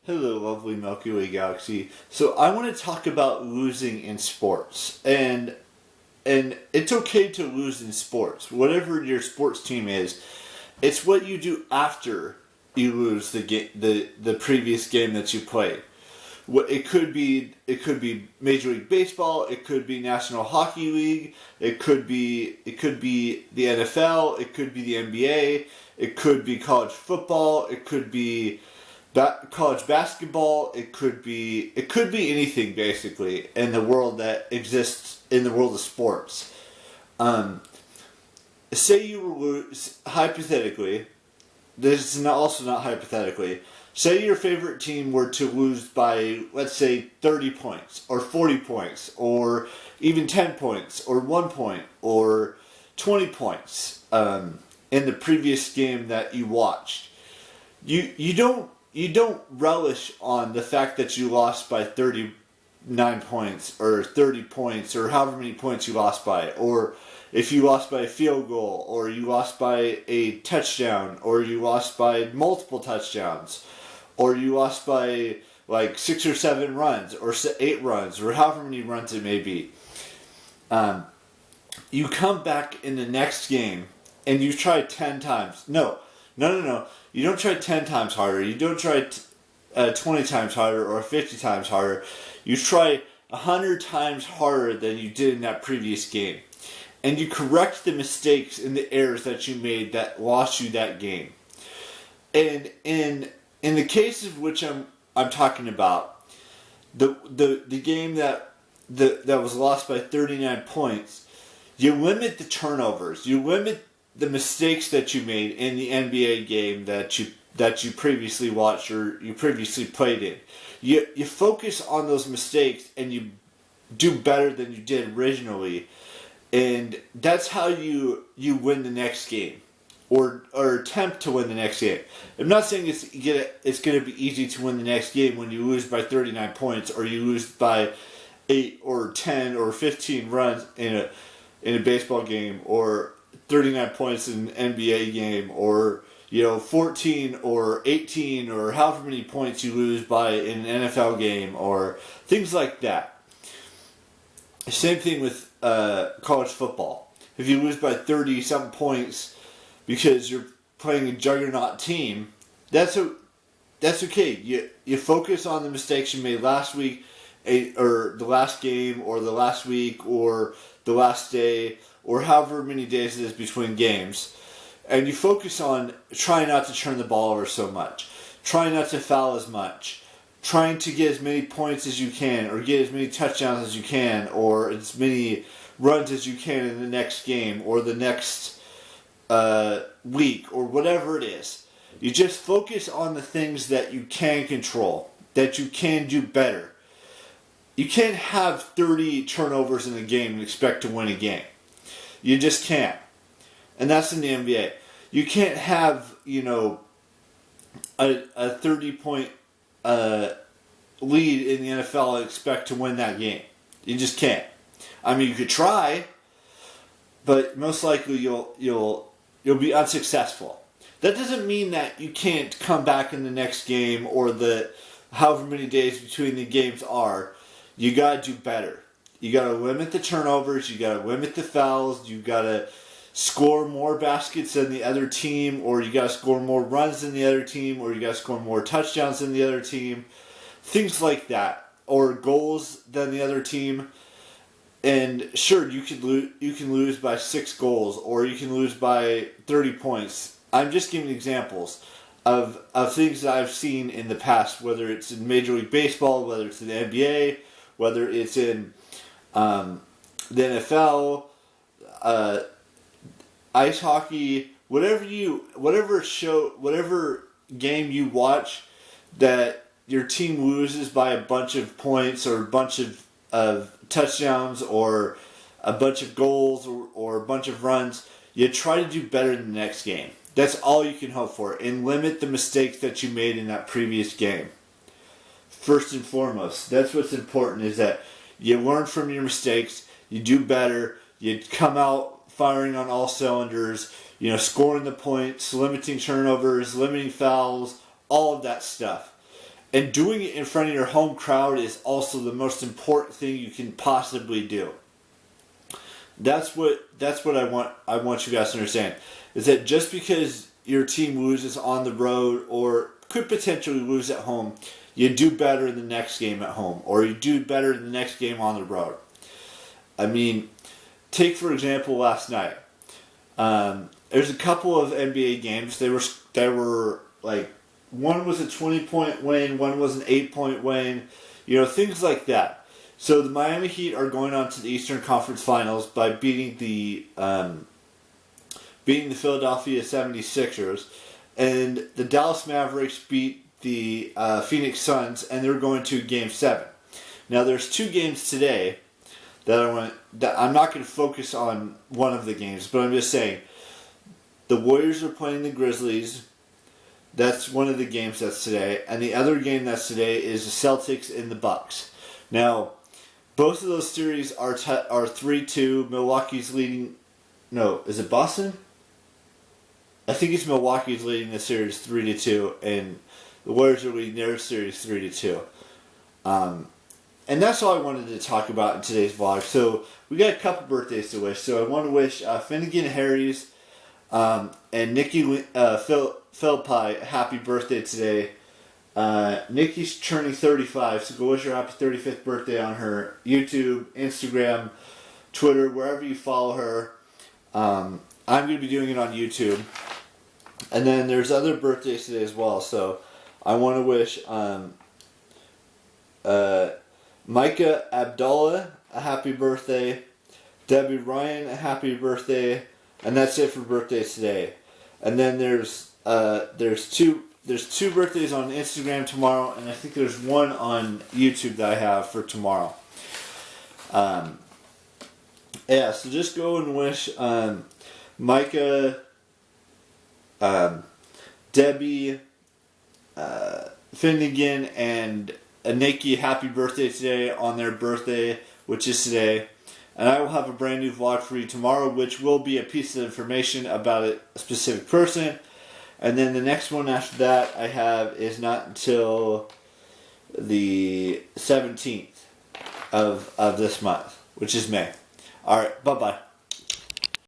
Hello, lovely Milky Way galaxy. So I want to talk about losing in sports, and it's okay to lose in sports. Whatever your sports team is, it's what you do after you lose the previous game that you played. What it could be Major League Baseball, it could be National Hockey League, it could be the NFL, it could be the NBA, it could be college football, it could be college basketball. It could be anything basically in the world that exists in the world of sports. Um, Say you lose hypothetically. This is also not hypothetically. Say your favorite team were to lose by, let's say, 30 points, or 40 points, or even 10 points, or 1 point, or 20 points in the previous game that you watched. You don't relish on the fact that you lost by 39 points, or 30 points, or however many points you lost by, or if you lost by a field goal, or you lost by a touchdown, or you lost by multiple touchdowns, or you lost by like 6 or 7 runs, or 8 runs, or however many runs it may be. Um, you come back in the next game and you try 10 times. No. You don't try 10 times harder. You don't try 20 times harder or 50 times harder. You try 100 times harder than you did in that previous game. And you correct the mistakes and the errors that you made that lost you that game. And in the case of which I'm talking about, the game that was lost by 39 points, you limit the turnovers. You limit the mistakes that you made in the NBA game that you previously watched or you previously played in. You focus on those mistakes and you do better than you did originally, and that's how you win the next game, or attempt to win the next game. I'm not saying it's going to be easy to win the next game when you lose by 39 points, or you lose by 8 or 10 or 15 runs in a baseball game, or 39 points in an NBA game, or 14 or 18 or however many points you lose by in an NFL game, or things like that. Same thing with college football. If you lose by 30-something points because you're playing a juggernaut team, that's okay. You focus on the mistakes you made last week, or the last game, or the last week, or the last day, or however many days it is between games, and you focus on trying not to turn the ball over so much, trying not to foul as much, trying to get as many points as you can, or get as many touchdowns as you can, or as many runs as you can in the next game, or the next week, or whatever it is. You just focus on the things that you can control, that you can do better. You can't have 30 turnovers in a game and expect to win a game. You just can't. And that's in the NBA. You can't have, a 30-point lead in the NFL and expect to win that game. You just can't. I mean, you could try, but most likely you'll be unsuccessful. That doesn't mean that you can't come back in the next game, or the however many days between the games are. You gotta do better. You gotta limit the turnovers. You gotta limit the fouls. You gotta score more baskets than the other team, or you gotta score more runs than the other team, or you gotta score more touchdowns than the other team. Things like that, or goals than the other team. And sure, you can lose by 6 goals, or you can lose by 30 points. I'm just giving examples of things that I've seen in the past, whether it's in Major League Baseball, whether it's in the NBA, whether it's in the NFL, ice hockey, whatever game you watch that your team loses by a bunch of points, or a bunch of touchdowns, or a bunch of goals, or a bunch of runs, you try to do better in the next game. That's all you can hope for, and limit the mistakes that you made in that previous game. First and foremost, that's what's important, is that you learn from your mistakes, you do better, you come out firing on all cylinders, scoring the points, limiting turnovers, limiting fouls, all of that stuff. And doing it in front of your home crowd is also the most important thing you can possibly do. That's what I want you guys to understand. Is that just because your team loses on the road or could potentially lose at home, you do better in the next game at home, or you do better in the next game on the road. I mean, take for example last night. There's a couple of NBA games. They were like, one was a 20-point win, one was an 8-point win, things like that. So the Miami Heat are going on to the Eastern Conference Finals by beating the Philadelphia 76ers, and the Dallas Mavericks beat the Phoenix Suns, and they're going to Game 7. Now there's 2 games today that I'm not going to focus on one of the games, but I'm just saying the Warriors are playing the Grizzlies. That's one of the games that's today. And the other game that's today is the Celtics and the Bucks. Now, both of those series are 3-2. Milwaukee's leading... No, is it Boston? I think it's Milwaukee's leading the series 3-2. And the Warriors are leading their series 3-2. And that's all I wanted to talk about in today's vlog. So, we got a couple birthdays to wish. So, I want to wish Finnegan Harry's and Nikki Philippi happy birthday today. Nikki's turning 35, so go wish her happy 35th birthday on her YouTube, Instagram, Twitter, wherever you follow her. I'm going to be doing it on YouTube. And then there's other birthdays today as well, so I want to wish Micah Abdullah a happy birthday, Debbie Ryan a happy birthday, and that's it for birthdays today. And then there's two birthdays on Instagram tomorrow, and I think there's one on YouTube that I have for tomorrow. So just go and wish Micah, Debbie, Finnegan, and Nikki happy birthday today on their birthday, which is today. And I will have a brand new vlog for you tomorrow, which will be a piece of information about a specific person. And then the next one after that I have is not until the 17th of this month, which is May. Alright, bye-bye.